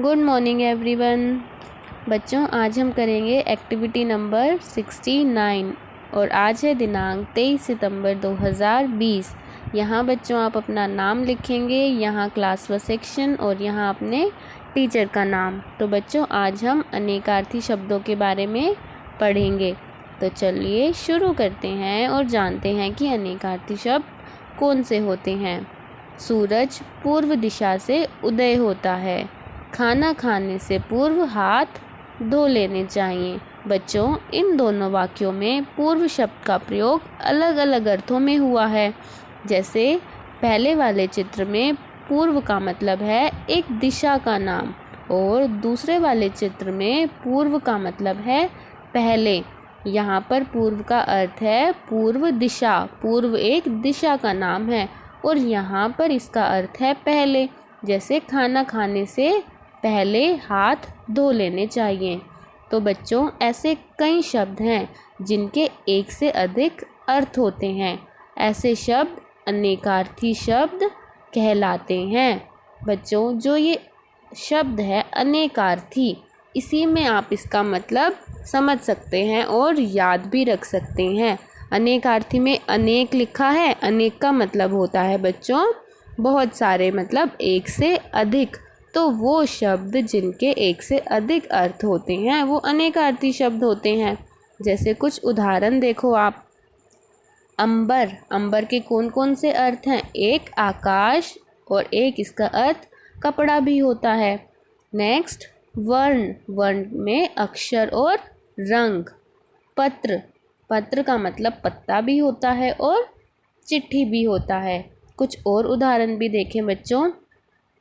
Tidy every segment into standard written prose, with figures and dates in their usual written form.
Good morning everyone. बच्चों, आज हम करेंगे एक्टिविटी नंबर 69 और आज है दिनांक 23 सितंबर 2020। यहाँ बच्चों आप अपना नाम लिखेंगे, यहाँ क्लास व सेक्शन और यहाँ अपने टीचर का नाम। तो बच्चों आज हम अनेकार्थी शब्दों के बारे में पढ़ेंगे। तो चलिए शुरू करते हैं और जानते हैं कि अनेकार्थी शब्द कौन से होते हैं। सूरज पूर्व दिशा से उदय होता है। खाना खाने से पूर्व हाथ धो लेने चाहिए। बच्चों, इन दोनों वाक्यों में पूर्व शब्द का प्रयोग अलग अलग अर्थों में हुआ है। जैसे पहले वाले चित्र में पूर्व का मतलब है एक दिशा का नाम और दूसरे वाले चित्र में पूर्व का मतलब है पहले। यहाँ पर पूर्व का अर्थ है पूर्व दिशा। पूर्व एक दिशा का नाम है और यहाँ पर इसका अर्थ है पहले। जैसे खाना खाने से पहले हाथ धो लेने चाहिए। तो बच्चों ऐसे कई शब्द हैं जिनके एक से अधिक अर्थ होते हैं। ऐसे शब्द अनेकार्थी शब्द कहलाते हैं। बच्चों जो ये शब्द है अनेकार्थी, इसी में आप इसका मतलब समझ सकते हैं और याद भी रख सकते हैं। अनेकार्थी में अनेक लिखा है, अनेक का मतलब होता है बच्चों बहुत सारे, मतलब एक से अधिक। तो वो शब्द जिनके एक से अधिक अर्थ होते हैं वो अनेकार्थी शब्द होते हैं। जैसे कुछ उदाहरण देखो आप। अंबर, अंबर के कौन कौन से अर्थ हैं? एक आकाश और एक इसका अर्थ कपड़ा भी होता है। नेक्स्ट वर्ण, वर्ण में अक्षर और रंग। पत्र, पत्र का मतलब पत्ता भी होता है और चिट्ठी भी होता है। कुछ और उदाहरण भी देखें बच्चों।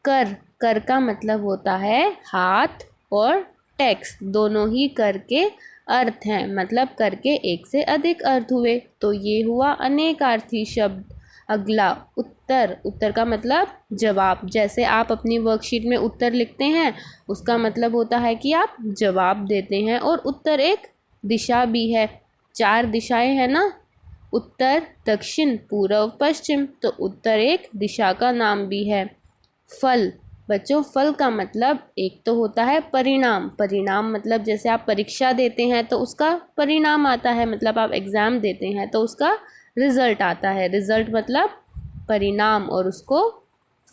कर, कर का मतलब होता है हाथ और टैक्स, दोनों ही कर के अर्थ हैं, मतलब कर के एक से अधिक अर्थ हुए। तो ये हुआ अनेकार्थी शब्द। अगला उत्तर, उत्तर का मतलब जवाब। जैसे आप अपनी वर्कशीट में उत्तर लिखते हैं, उसका मतलब होता है कि आप जवाब देते हैं। और उत्तर एक दिशा भी है, 4 दिशाएं हैं ना, उत्तर, दक्षिण, पूर्व, पश्चिम। तो उत्तर एक दिशा का नाम भी है। फल, बच्चों फल का मतलब एक तो होता है परिणाम। परिणाम मतलब जैसे आप परीक्षा देते हैं तो उसका परिणाम आता है, मतलब आप एग्ज़ाम देते हैं तो उसका रिज़ल्ट आता है। रिज़ल्ट मतलब परिणाम और उसको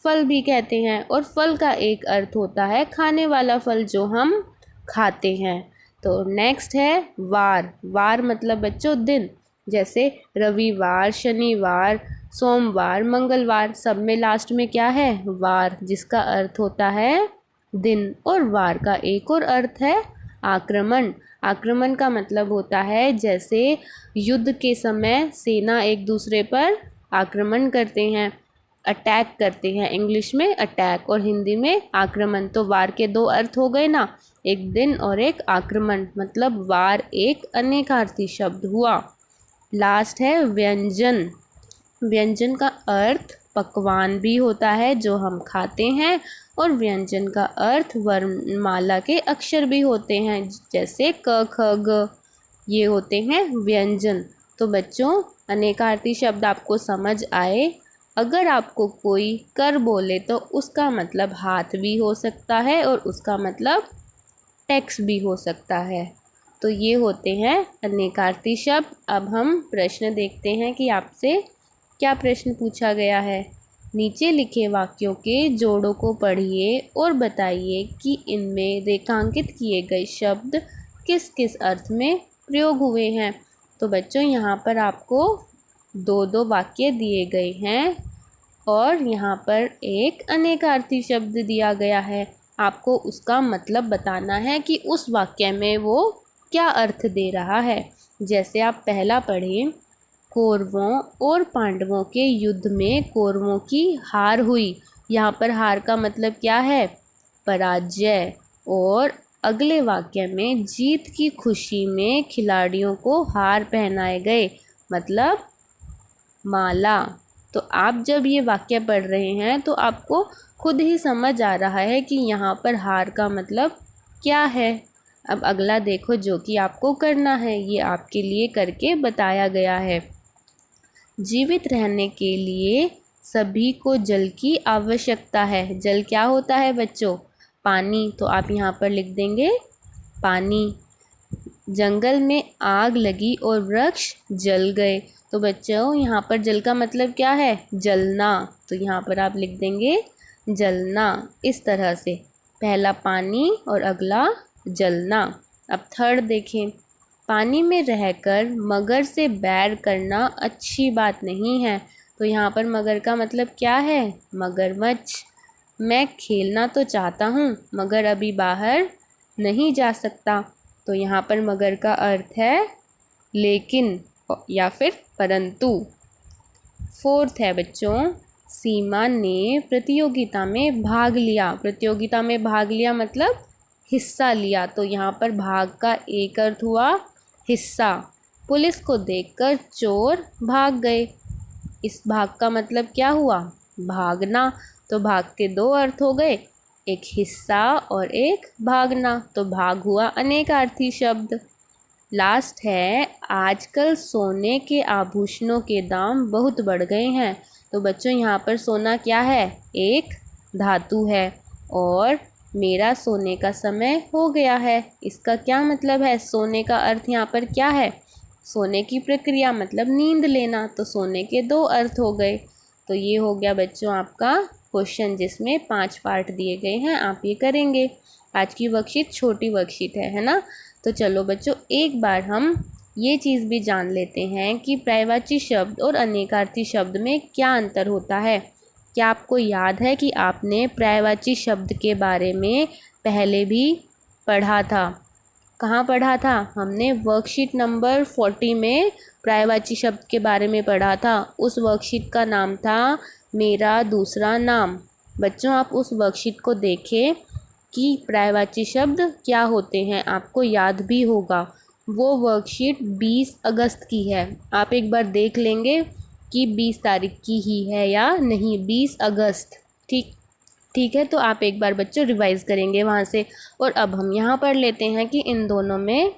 फल भी कहते हैं। और फल का एक अर्थ होता है खाने वाला फल जो हम खाते हैं। तो नेक्स्ट है वार, वार मतलब बच्चों दिन। जैसे रविवार, शनिवार, सोमवार, मंगलवार, सब में लास्ट में क्या है? वार, जिसका अर्थ होता है दिन। और वार का एक और अर्थ है आक्रमण। आक्रमण का मतलब होता है जैसे युद्ध के समय सेना एक दूसरे पर आक्रमण करते हैं, अटैक करते हैं। इंग्लिश में अटैक और हिंदी में आक्रमण। तो वार के 2 अर्थ हो गए ना, एक दिन और एक आक्रमण। मतलब वार एक अनेकार्थी शब्द हुआ। लास्ट है व्यंजन। व्यंजन का अर्थ पकवान भी होता है जो हम खाते हैं और व्यंजन का अर्थ वर्णमाला के अक्षर भी होते हैं, जैसे क ख ग, ये होते हैं व्यंजन। तो बच्चों अनेकार्थी शब्द आपको समझ आए। अगर आपको कोई कर बोले तो उसका मतलब हाथ भी हो सकता है और उसका मतलब टैक्स भी हो सकता है। तो ये होते हैं अनेकार्थी शब्द। अब हम प्रश्न देखते हैं कि आपसे क्या प्रश्न पूछा गया है। नीचे लिखे वाक्यों के जोड़ों को पढ़िए और बताइए कि इनमें रेखांकित किए गए शब्द किस किस अर्थ में प्रयोग हुए हैं। तो बच्चों यहाँ पर आपको 2-2 वाक्य दिए गए हैं और यहाँ पर एक अनेकार्थी शब्द दिया गया है। आपको उसका मतलब बताना है कि उस वाक्य में वो क्या अर्थ दे रहा है। जैसे आप पहला पढ़ें, कौरवों और पांडवों के युद्ध में कौरवों की हार हुई। यहाँ पर हार का मतलब क्या है? पराजय। और अगले वाक्य में जीत की खुशी में खिलाड़ियों को हार पहनाए गए, मतलब माला। तो आप जब ये वाक्य पढ़ रहे हैं तो आपको खुद ही समझ आ रहा है कि यहाँ पर हार का मतलब क्या है। अब अगला देखो जो कि आपको करना है, ये आपके लिए करके बताया गया है। जीवित रहने के लिए सभी को जल की आवश्यकता है। जल क्या होता है बच्चों? पानी, तो आप यहाँ पर लिख देंगे पानी। जंगल में आग लगी और वृक्ष जल गए। तो बच्चों यहाँ पर जल का मतलब क्या है? जलना। तो यहाँ पर आप लिख देंगे जलना। इस तरह से पहला पानी और अगला जलना। अब थर्ड देखें, पानी में रहकर मगर से बैर करना अच्छी बात नहीं है। तो यहाँ पर मगर का मतलब क्या है? मगरमच्छ। मैं खेलना तो चाहता हूँ मगर अभी बाहर नहीं जा सकता। तो यहाँ पर मगर का अर्थ है लेकिन या फिर परंतु। फोर्थ है बच्चों, सीमा ने प्रतियोगिता में भाग लिया। प्रतियोगिता में भाग लिया मतलब हिस्सा लिया। तो यहाँ पर भाग का एक अर्थ हुआ हिस्सा। पुलिस को देखकर चोर भाग गए। इस भाग का मतलब क्या हुआ? भागना। तो भाग के दो अर्थ हो गए, एक हिस्सा और एक भागना। तो भाग हुआ अनेकार्थी शब्द। लास्ट है, आजकल सोने के आभूषणों के दाम बहुत बढ़ गए हैं। तो बच्चों यहाँ पर सोना क्या है? एक धातु है। और मेरा सोने का समय हो गया है, इसका क्या मतलब है? सोने का अर्थ यहाँ पर क्या है? सोने की प्रक्रिया मतलब नींद लेना। तो सोने के दो अर्थ हो गए। तो ये हो गया बच्चों आपका क्वेश्चन, जिसमें 5 पार्ट दिए गए हैं। आप ये करेंगे। आज की वर्कशीट छोटी वर्कशीट है ना? तो चलो बच्चों, एक बार हम ये चीज़ भी जान लेते हैं कि पर्यायवाची शब्द और अनेकार्थी शब्द में क्या अंतर होता है। क्या आपको याद है कि आपने पर्यायवाची शब्द के बारे में पहले भी पढ़ा था? कहाँ पढ़ा था? हमने वर्कशीट नंबर 40 में पर्यायवाची शब्द के बारे में पढ़ा था। उस वर्कशीट का नाम था मेरा दूसरा नाम। बच्चों आप उस वर्कशीट को देखें कि पर्यायवाची शब्द क्या होते हैं, आपको याद भी होगा। वो वर्कशीट 20 अगस्त की है। आप एक बार देख लेंगे कि 20 तारीख की ही है या नहीं। 20 अगस्त, ठीक है। तो आप एक बार बच्चों रिवाइज़ करेंगे वहाँ से। और अब हम यहाँ पढ़ लेते हैं कि इन दोनों में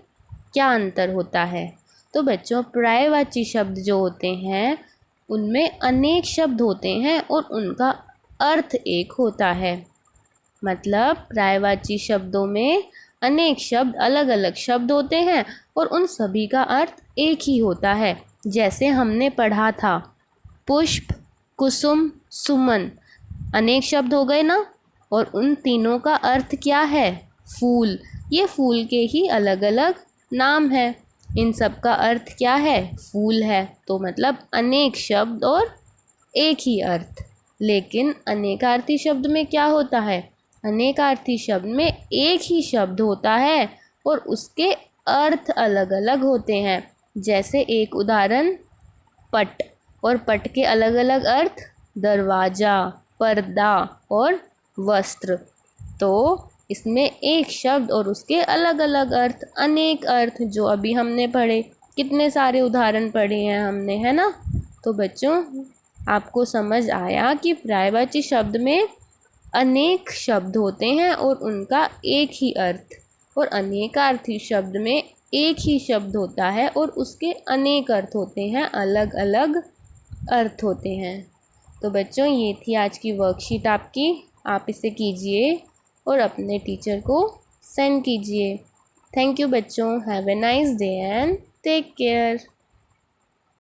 क्या अंतर होता है। तो बच्चों पर्यायवाची शब्द जो होते हैं उनमें अनेक शब्द होते हैं और उनका अर्थ एक होता है। मतलब पर्यायवाची शब्दों में अनेक शब्द, अलग अलग शब्द होते हैं और उन सभी का अर्थ एक ही होता है। जैसे हमने पढ़ा था पुष्प, कुसुम, सुमन, अनेक शब्द हो गए ना। और उन तीनों का अर्थ क्या है? फूल। ये फूल के ही अलग अलग नाम है। इन सब का अर्थ क्या है? फूल है। तो मतलब अनेक शब्द और एक ही अर्थ। लेकिन अनेकार्थी शब्द में क्या होता है? अनेकार्थी शब्द में एक ही शब्द होता है और उसके अर्थ अलग अलग होते हैं। जैसे एक उदाहरण पट, और पट के अलग अलग अर्थ दरवाज़ा, पर्दा और वस्त्र। तो इसमें एक शब्द और उसके अलग अलग अर्थ, अनेक अर्थ, जो अभी हमने पढ़े। कितने सारे उदाहरण पढ़े हैं हमने, है ना? तो बच्चों आपको समझ आया कि पर्यायवाची शब्द में अनेक शब्द होते हैं और उनका एक ही अर्थ, और अनेकार्थी शब्द में एक ही शब्द होता है और उसके अनेक अर्थ होते हैं, अलग अलग अर्थ होते हैं। तो बच्चों ये थी आज की वर्कशीट आपकी। आप इसे कीजिए और अपने टीचर को सेंड कीजिए। थैंक यू बच्चों। Have a nice day and take care.